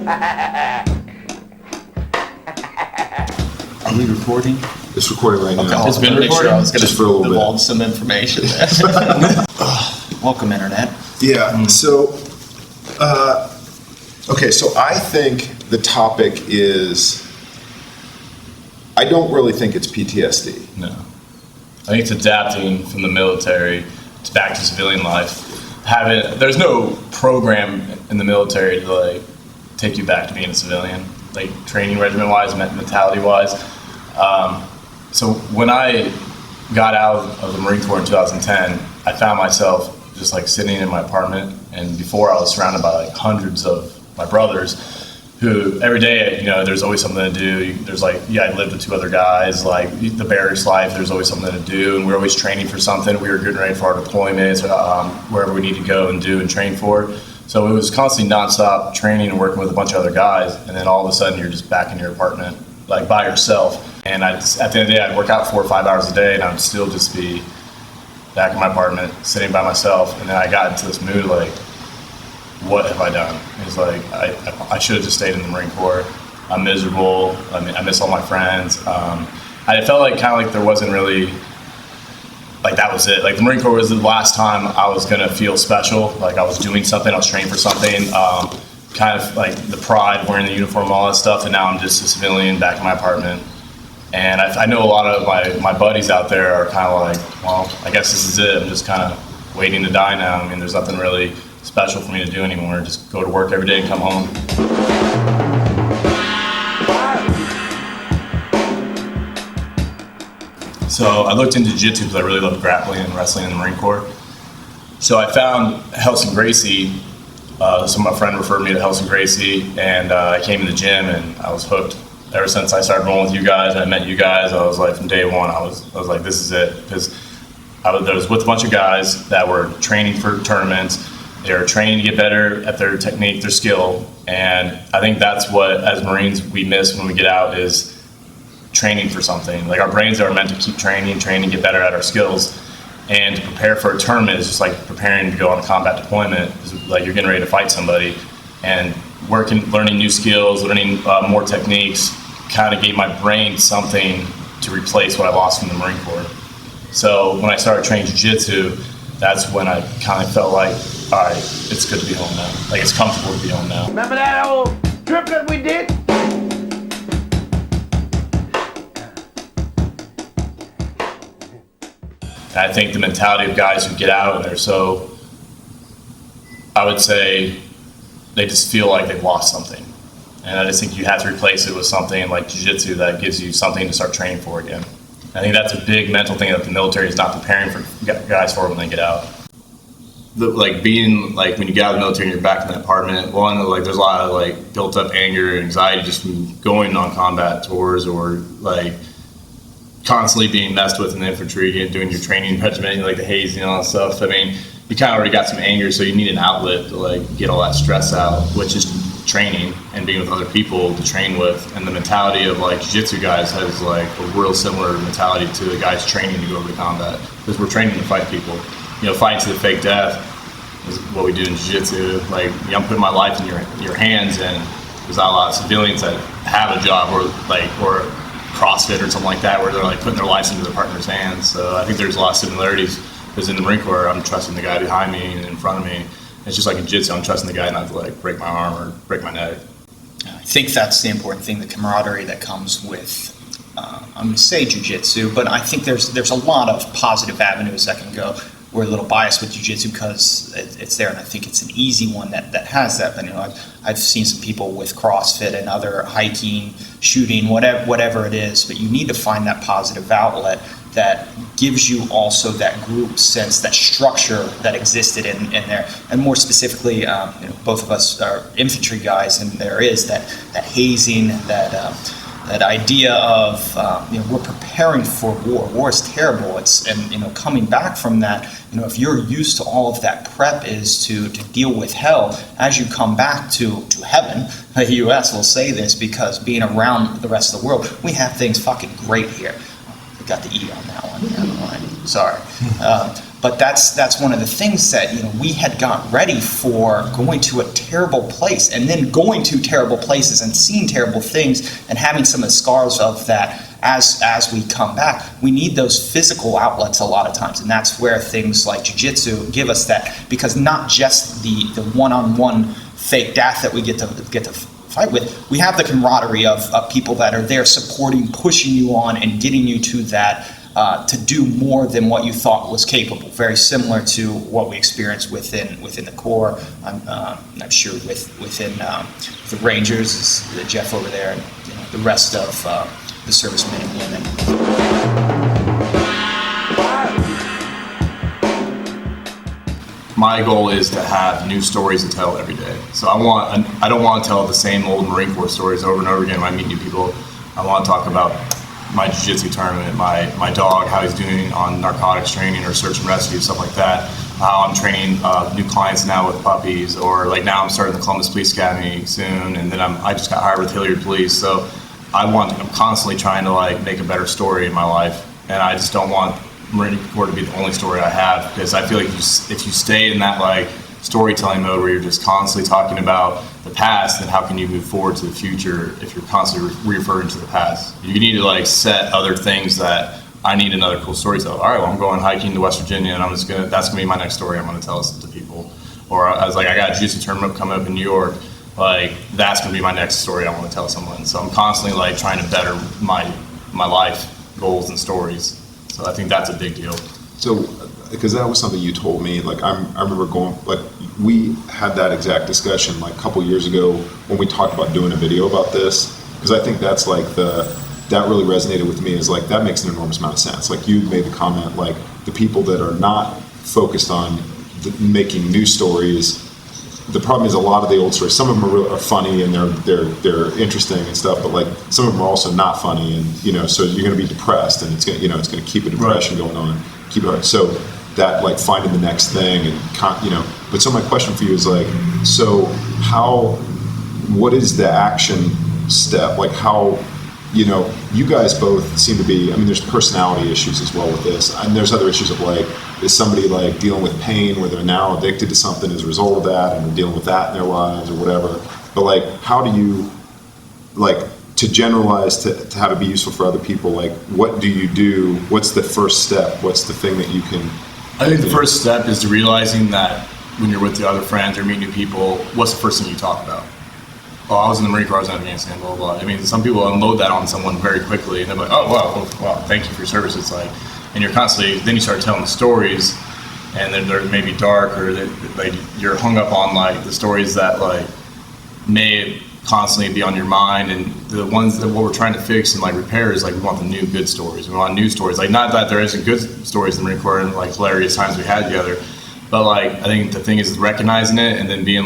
Are we recording? It's recording right now. It's been recording. I was going to divulge some information there. Welcome, Internet. Yeah, so, okay, so I think the topic is, I don't really think it's PTSD. No. I think it's adapting from the military to back to civilian life. There's no program in the military to like take you back to being a civilian, like training regimen wise, mentality wise. So when I got out of the Marine Corps in 2010, I found myself just like sitting in my apartment, and before I was surrounded by like hundreds of my brothers who every day, you know, there's always something to do. There's like, I lived with two other guys, like the barracks life, there's always something to do, and we're always training for something. We were getting ready for our deployments, wherever we need to go and do and train for. So it was constantly nonstop training and working with a bunch of other guys, and then all of a sudden you're just back in your apartment, like by yourself. And at the end of the day, I'd work out 4 or 5 hours a day, and I'd still just be back in my apartment, sitting by myself. And then I got into this mood like, what have I done? It's like, I should have just stayed in the Marine Corps. I'm miserable. I mean, I miss all my friends. I felt like kind of like there wasn't really, like that was it. Like the Marine Corps was the last time I was gonna feel special. Like I was doing something, I was training for something. Kind of like the pride, wearing the uniform, all that stuff. And now I'm just a civilian back in my apartment. And I know a lot of my buddies out there are kind of like, well, I guess this is it. I'm just kind of waiting to die now. I mean, there's nothing really special for me to do anymore. Just go to work every day and come home. So I looked into jiu-jitsu because I really loved grappling and wrestling in the Marine Corps. So I found Helson Gracie. So my friend referred me to Helson Gracie, and I came to the gym and I was hooked. Ever since I started rolling with you guys and I met you guys, I was like, from day one, I was like, this is it. Because I was with a bunch of guys that were training for tournaments. They were training to get better at their technique, their skill. And I think that's what, as Marines, we miss when we get out is training for something. Like our brains are meant to keep training, get better at our skills. And to prepare for a tournament is just like preparing to go on a combat deployment. It's like you're getting ready to fight somebody. And learning new skills, learning more techniques, kind of gave my brain something to replace what I lost from the Marine Corps. So when I started training jiu-jitsu, that's when I kind of felt like, all right, it's good to be home now. Like it's comfortable to be home now. Remember that old trip that we did? And I think the mentality of guys who get out and they're so, I would say, they just feel like they've lost something. And I just think you have to replace it with something like jiu-jitsu that gives you something to start training for again. I think that's a big mental thing that the military is not preparing for guys for when they get out. Being like when you get out of the military and you're back in the apartment, like there's a lot of like built up anger and anxiety just from going on combat tours or like constantly being messed with in the infantry and doing your training regimen, like the hazing and all that stuff. I mean, you kind of already got some anger, so you need an outlet to like get all that stress out, which is training and being with other people to train with. And the mentality of like jiu-jitsu guys has like a real similar mentality to the guys training to go over to combat, because we're training to fight people. You know, fighting to the fake death is what we do in jiu-jitsu. Like, you know, I'm putting my life in your hands, and there's not a lot of civilians that have a job or CrossFit or something like that where they're like putting their lives into their partner's hands. So I think there's a lot of similarities. Because in the Marine Corps, I'm trusting the guy behind me and in front of me. It's just like in jiu-jitsu, I'm trusting the guy not to like break my arm or break my neck. I think that's the important thing, the camaraderie that comes with, I'm going to say jiu-jitsu, but I think there's a lot of positive avenues that can go. We're a little biased with jiu-jitsu because it's there, and I think it's an easy one that has that. But you know, I've seen some people with CrossFit and other hiking, shooting, whatever it is. But you need to find that positive outlet that gives you also that group sense, that structure that existed in there. And more specifically, both of us are infantry guys, and there is that hazing, that idea of we're preparing for war. War is terrible. And coming back from that, if you're used to all of that prep is to deal with hell as you come back to heaven. The U.S. will say this because being around the rest of the world, we have things fucking great here. We got the E on that one. Sorry. But that's one of the things that, we had got ready for going to a terrible place, and then going to terrible places and seeing terrible things and having some of the scars of that as we come back. We need those physical outlets a lot of times, and that's where things like jiu-jitsu give us that, because not just the one-on-one fake death that we get to fight with, we have the camaraderie of people that are there supporting, pushing you on, and getting you to that to do more than what you thought was capable. Very similar to what we experience within the Corps. I'm sure within the Rangers is Jeff over there, and the rest of the servicemen and women. My goal is to have new stories to tell every day. So I don't want to tell the same old Marine Corps stories over and over again when I meet new people. I want to talk about my jiu-jitsu tournament, my dog, how he's doing on narcotics training or search and rescue, stuff like that. How I'm training new clients now with puppies, or like now I'm starting the Columbus Police Academy soon, and then I just got hired with Hilliard Police. So I'm constantly trying to make a better story in my life, and I just don't want Marine Corps to be the only story I have, because I feel like if you stay in that storytelling mode where you're just constantly talking about the past, then how can you move forward to the future if you're constantly referring to the past? You need to set other things that I need another cool story to tell. All right, well, I'm going hiking to West Virginia, and that's gonna be my next story I'm gonna tell to people. Or I was like, I got a jiu-jitsu tournament coming up in New York, that's gonna be my next story I want to tell someone. So I'm constantly trying to better my life goals and stories. So I think that's a big deal. So, because that was something you told me, I remember we had that exact discussion a couple years ago when we talked about doing a video about this, because I think that's that really resonated with me, is that makes an enormous amount of sense. You made the comment, the people that are not focused on making new stories, the problem is a lot of the old stories, some of them are funny and they're interesting and stuff, but some of them are also not funny, and so you're going to be depressed, and it's going to keep a depression going on, keep it. So that finding the next thing, and But so my question for you is so what is the action step? How you guys both seem to be. There's personality issues as well with this, and there's other issues of is somebody dealing with pain where they're now addicted to something as a result of that, and they're dealing with that in their lives or whatever. But how do you to generalize to have it be useful for other people? What do you do? What's the first step? What's the thing that you can? I think the first step is to realizing that when you're with the other friends or meet new people, what's the first thing you talk about? Oh, I was in the Marine Corps, I was in Afghanistan, blah, blah, blah. Some people unload that on someone very quickly, and they're like, oh, wow, thank you for your service. It's and you're constantly, then you start telling the stories, and then they're maybe dark, or you're hung up on the stories that may constantly be on your mind, and the ones that what we're trying to fix and repair is we want the new good stories. We want new stories. Not that there isn't good stories in the Marine Corps and hilarious times we had together, but I think the thing is recognizing it and then being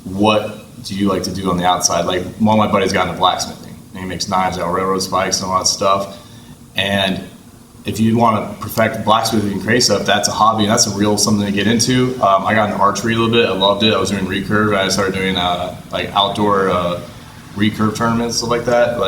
what do you like to do on the outside? One of my buddies got into blacksmithing, and he makes knives out of railroad spikes and all that stuff. And if you want to perfect blacksmithing and create stuff, that's a hobby, and that's a real something to get into. I got into archery a little bit. I loved it. I was doing recurve. I started doing outdoor recurve tournaments, stuff like that.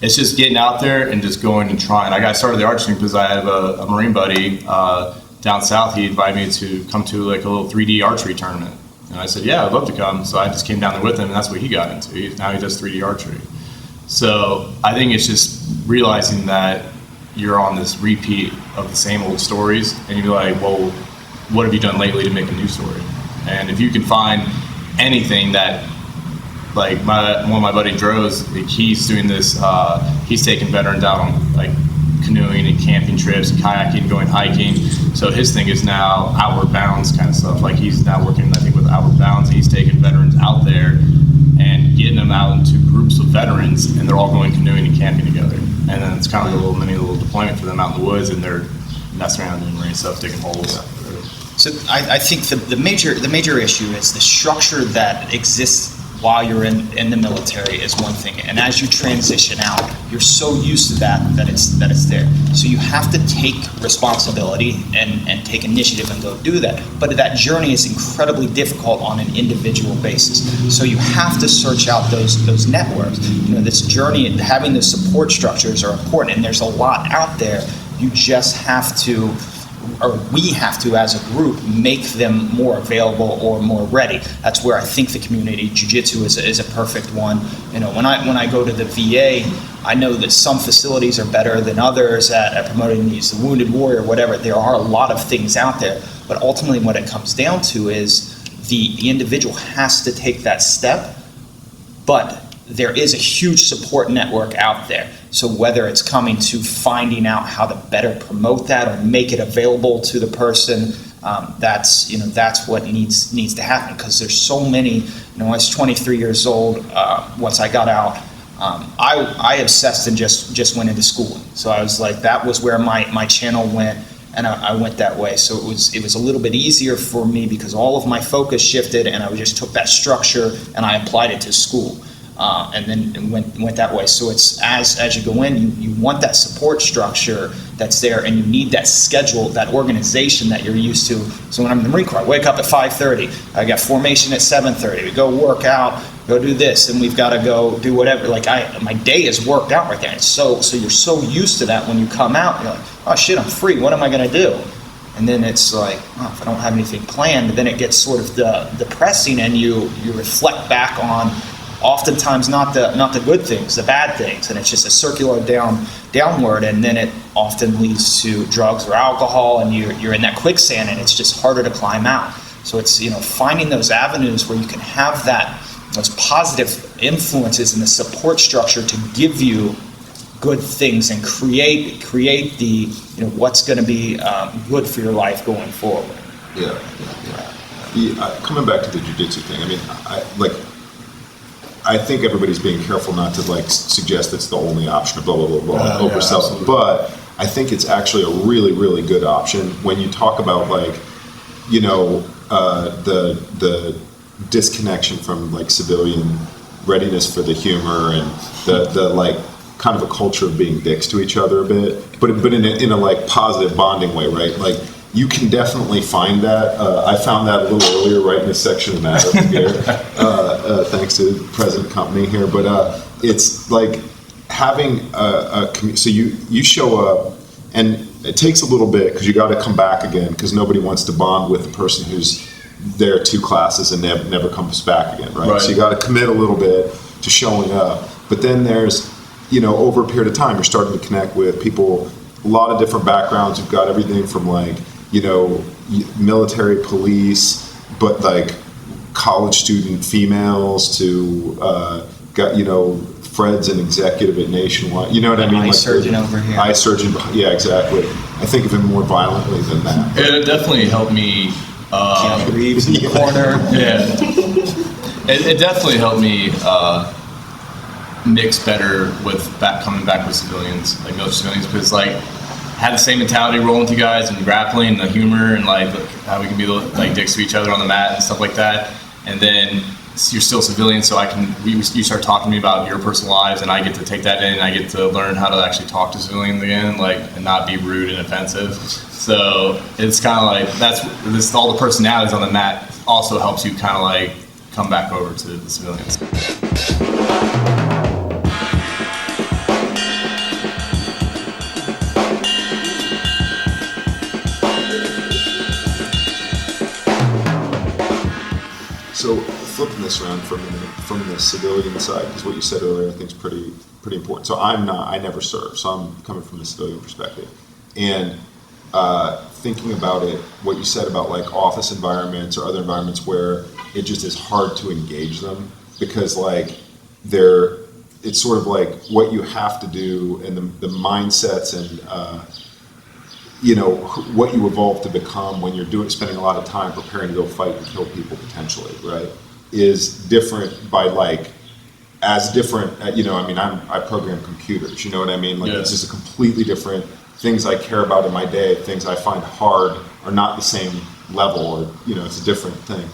It's just getting out there and just going and trying. I got started the archery because I have a Marine buddy down south. He invited me to come to a little 3D archery tournament. And I said, yeah, I'd love to come. So I just came down there with him, and that's what he got into. Now he does 3D archery. So I think it's just realizing that you're on this repeat of the same old stories, and you're well, what have you done lately to make a new story? And if you can find anything that, one of my buddy Droz, he's doing this, he's taking veterans out on canoeing and camping trips, kayaking, going hiking. So his thing is now Outward Bounds kind of stuff. He's now working, I think, with Outward Bounds. He's taking veterans out there and getting them out into groups of veterans, and they're all going canoeing and camping together. And then it's kind of a little deployment for them out in the woods, and they're messing around doing marine stuff, digging holes. So I think the major issue is the structure that exists while you're in the military is one thing, and as you transition out, you're so used to that it's there. So you have to take responsibility and take initiative and go do that. But that journey is incredibly difficult on an individual basis. So you have to search out those networks. This journey and having the support structures are important, and there's a lot out there You just have to, or we have to as a group, make them more available or more ready. That's where I think the community jiu-jitsu is a perfect one. You know, when I go to the VA, I know that some facilities are better than others at promoting these, the wounded warrior, whatever. There are a lot of things out there, but ultimately what it comes down to is the individual has to take that step, but there is a huge support network out there. So whether it's coming to finding out how to better promote that or make it available to the person, that's what needs to happen, because there's so many. You know, I was 23 years old once I got out. I obsessed and just went into schooling. So I was like, that was where my channel went, and I went that way. So it was a little bit easier for me because all of my focus shifted, and I just took that structure and I applied it to school. And then went that way. So it's as you go in, you want that support structure that's there, and you need that schedule, that organization that you're used to. So when I'm in the Marine Corps, I wake up at 5:30. I got formation at 7:30. We go work out, go do this, and we've got to go do whatever. Like my day is worked out right there. And so you're so used to that when you come out, you're like, oh shit, I'm free. What am I going to do? And then it's like, oh, if I don't have anything planned, then it gets sort of depressing, and you reflect back on oftentimes not the good things, the bad things, and it's just a circular downward, and then it often leads to drugs or alcohol, and you're in that quicksand, and it's just harder to climb out. So it's, you know, finding those avenues where you can have those positive influences and the support structure to give you good things and create the, you know, what's going to be good for your life going forward. Yeah. Coming back to the jiu-jitsu thing, I mean, I think everybody's being careful not to suggest it's the only option, blah blah blah blah, oversell it. But I think it's actually a really, really good option when you talk about the disconnection from civilian readiness for the humor and the kind of a culture of being dicks to each other a bit, but in a positive bonding way, right? Like, you can definitely find that. I found that a little earlier, right in this section of Matter here, thanks to the present company here. But it's like having a community. So you show up, and it takes a little bit because you got to come back again, because nobody wants to bond with the person who's there 2 classes and never comes back again, right? So you got to commit a little bit to showing up. But then there's, over a period of time, you're starting to connect with people, a lot of different backgrounds. You've got everything from military, police, but college student females to Fred's an executive at Nationwide. You know what I mean? Eye surgeon over here. Eye surgeon, yeah, exactly. I think of him more violently than that. It definitely helped me. Keanu Reeves in the corner. Yeah. It definitely helped me mix better with coming back with civilians, military civilians, because had the same mentality rolling with you guys and grappling and the humor and how we can be dicks to each other on the mat and stuff like that. And then you're still civilian, so you start talking to me about your personal lives, and I get to take that in, and I get to learn how to actually talk to civilians again, and not be rude and offensive. So it's kind of this all the personalities on the mat also helps you kind of come back over to the civilians. So flipping this around for a minute, from the civilian side, because what you said earlier I think is pretty important. So I never served, so I'm coming from the civilian perspective. And thinking about it, what you said about office environments or other environments where it just is hard to engage them, because it's sort of what you have to do, and the mindsets and what you evolve to become when you're spending a lot of time preparing to go fight and kill people potentially, right, is different by as different. I program computers. You know what I mean? It's just a completely different. Things I care about in my day, things I find hard, are not the same level, or it's a different thing.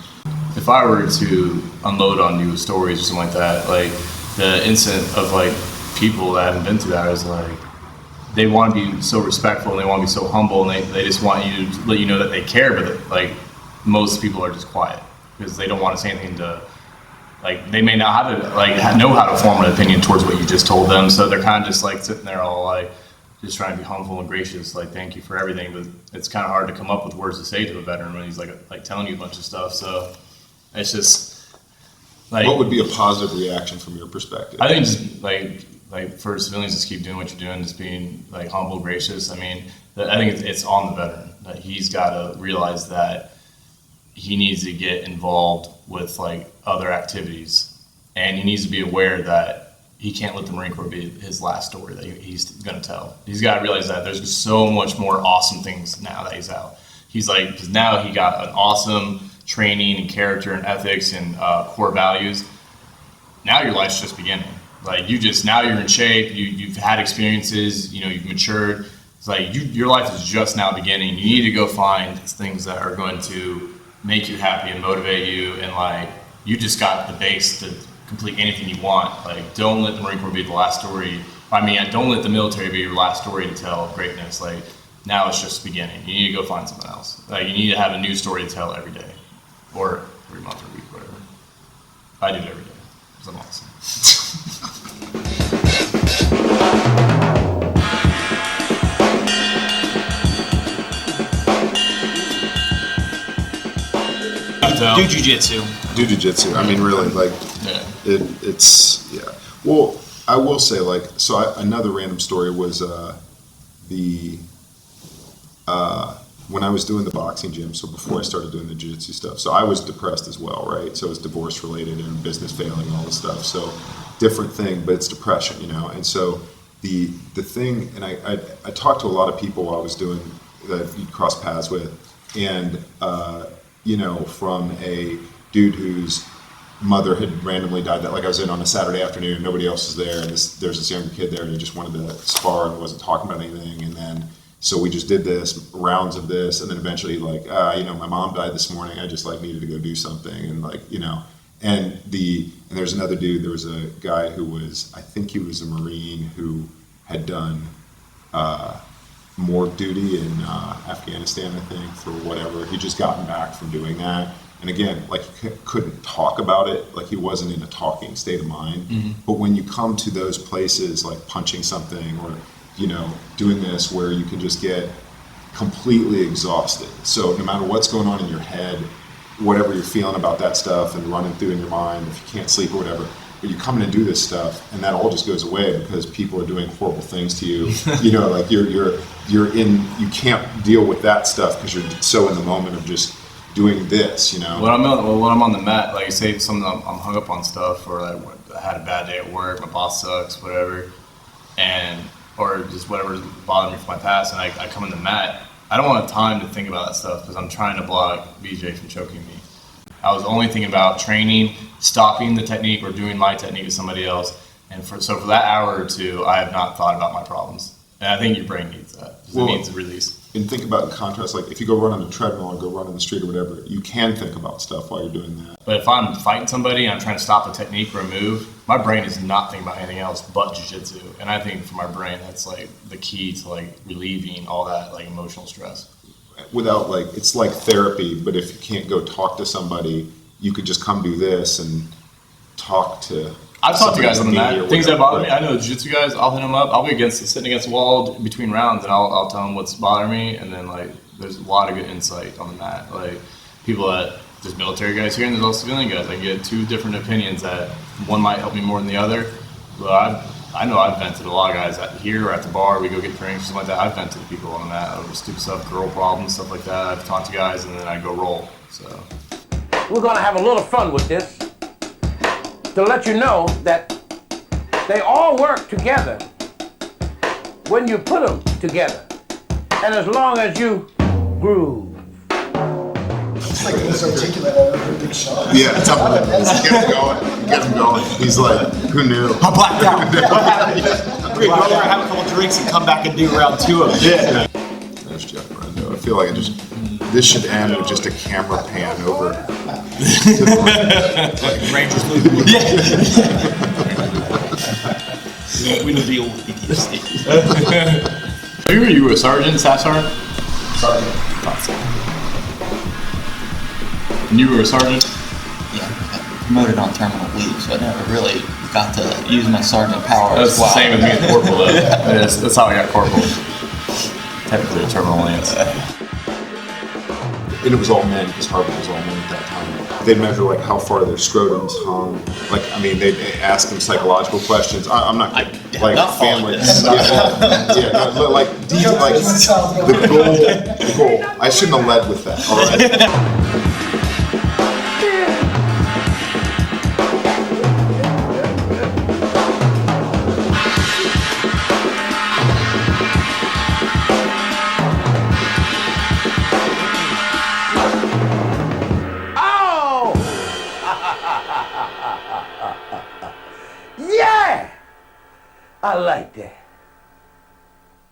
If I were to unload on you stories or something like that, the incident of people that haven't been through that is they want to be so respectful and they want to be so humble, and they just want you to let you know that they care, but most people are just quiet because they don't want to say anything to they may not have to know how to form an opinion towards what you just told them, so they're kind of just sitting there all just trying to be humble and gracious, like thank you for everything. But it's kind of hard to come up with words to say to a veteran when he's like telling you a bunch of stuff. So it's just like, what would be a positive reaction from your perspective? I think just like for civilians, just keep doing what you're doing, just being like humble, gracious. I mean, I think it's on the veteran that he's got to realize that he needs to get involved with like other activities, and he needs to be aware that he can't let the Marine Corps be his last story that he's going to tell. He's got to realize that there's so much more awesome things now that he's out. He's like, because now he got an awesome training and character and ethics and core values. Now your life's just beginning. Like now you're in shape. You've had experiences. You've matured. It's like your life is just now beginning. You need to go find things that are going to make you happy and motivate you, and like you just got the base to complete anything you want. Like, don't let the Marine Corps be the last story. I mean, don't let the military be your last story to tell of greatness. Like, now it's just beginning. You need to go find something else. Like, you need to have a new story to tell every day, or every month or week, whatever. I do it every day because I'm awesome. Do jiu-jitsu. Do jiu-jitsu. I mean, really, like, Yeah. it's Well, I will say, like, another random story was when I was doing the boxing gym, so before I started doing the jiu-jitsu stuff, so I was depressed as well, right? So it was divorce related and business failing and all this stuff. So different thing, but it's depression, And so the thing, and I talked to a lot of people while I was doing that you cross paths with, and from a dude whose mother had randomly died, that like I was in on a Saturday afternoon, nobody else was there, and there's this younger kid there, and he just wanted to spar and wasn't talking about anything, and then so we just did this rounds of this, and then eventually like my mom died this morning, I just like needed to go do something, and like and there's another dude, there was a guy who was, I think he was a Marine who had done morgue duty in Afghanistan, I think, for whatever. He'd just gotten back from doing that. And again, like he couldn't talk about it, like he wasn't in a talking state of mind. Mm-hmm. But when you come to those places, like punching something or, doing this where you can just get completely exhausted. So no matter what's going on in your head, whatever you're feeling about that stuff and running through in your mind, if you can't sleep or whatever, but you come in and do this stuff, and that all just goes away because people are doing horrible things to you. Like you're in, you can't deal with that stuff because you're so in the moment of just doing this. When I'm on the mat, like say something, I'm hung up on stuff, or like I had a bad day at work, my boss sucks, whatever, or just whatever's bothering me from my past, and I come in the mat. I don't want time to think about that stuff because I'm trying to block BJ from choking me. I was only thinking about training, stopping the technique, or doing my technique with somebody else. And for that hour or two, I have not thought about my problems. And I think your brain needs that. It needs a release. And think about in contrast, like if you go run on the treadmill or go run on the street or whatever, you can think about stuff while you're doing that. But if I'm fighting somebody and I'm trying to stop a technique or a move, my brain is not thinking about anything else but jiu-jitsu. And I think for my brain, that's like the key to like relieving all that like emotional stress. Without like, it's like therapy, but if you can't go talk to somebody, you could just come do this and talk to. I've talked to guys on the mat. Things that bother me. I know the jiu-jitsu guys. I'll hit them up. I'll be sitting against the wall between rounds, and I'll tell them what's bothering me. And then like, there's a lot of good insight on the mat. Like there's military guys here, and there's also civilian guys. I get two different opinions that one might help me more than the other. But I know I've vented a lot of guys here or at the bar. We go get drinks, something like that. I've vented to people on the mat over stupid stuff, girl problems, stuff like that. I've talked to guys, and then I go roll. So We're gonna have a little fun with this to let you know that they all work together when you put them together. And as long as you groove. It's like the most articulate I've ever heard Big Sean. Yeah, get him going. He's like, who knew? I blacked out. What happened? We're gonna go over, have a couple drinks, and come back and do round 2 of it. Yeah. There's Jeff Brendo. I feel like this should end with just a camera pan over. Rangers movie. Yeah. We know the old idiocy. You were a sergeant, staff sergeant? Sergeant. And you were a sergeant? Yeah, I got promoted on terminal leave, so I never really got to use my sergeant power That's as the well. same with me and corporal though. That's how I got corporal. Technically a terminal lance. And it was all men, because Harvard was all men at that time. They'd measure like how far their scrotums hung. Like, I mean, they'd ask them psychological questions. I'm not I kidding. did Like not follow family. this. Yeah, no, like deep, like the goal. I shouldn't have led with that. All right. Oh! Yeah! I like that.